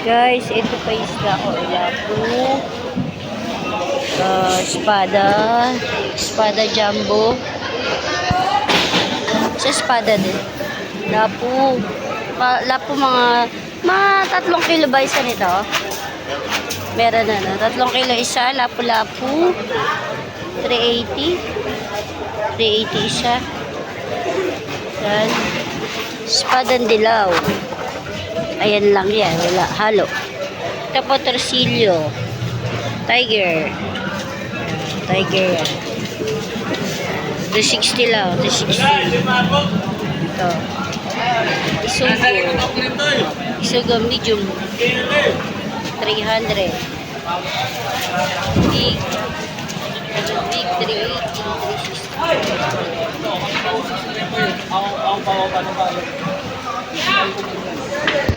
Guys, ito pa isda ko. Lapu. Espada. Espada jumbo. Sa espada din. Lapu. Lapu mga 3 kilo ba isa nito? Meron na. 3 kilo isa. Lapu-lapu. 380. 380 isa. Yan. Espadang dilaw. Ayan lang yan. Wala. Halo. Ito po torsilyo. Tiger. Tiger yan. 260 lang. 260. Ito. Isugo. Isugo medium. 300. Big. Big 380. 360.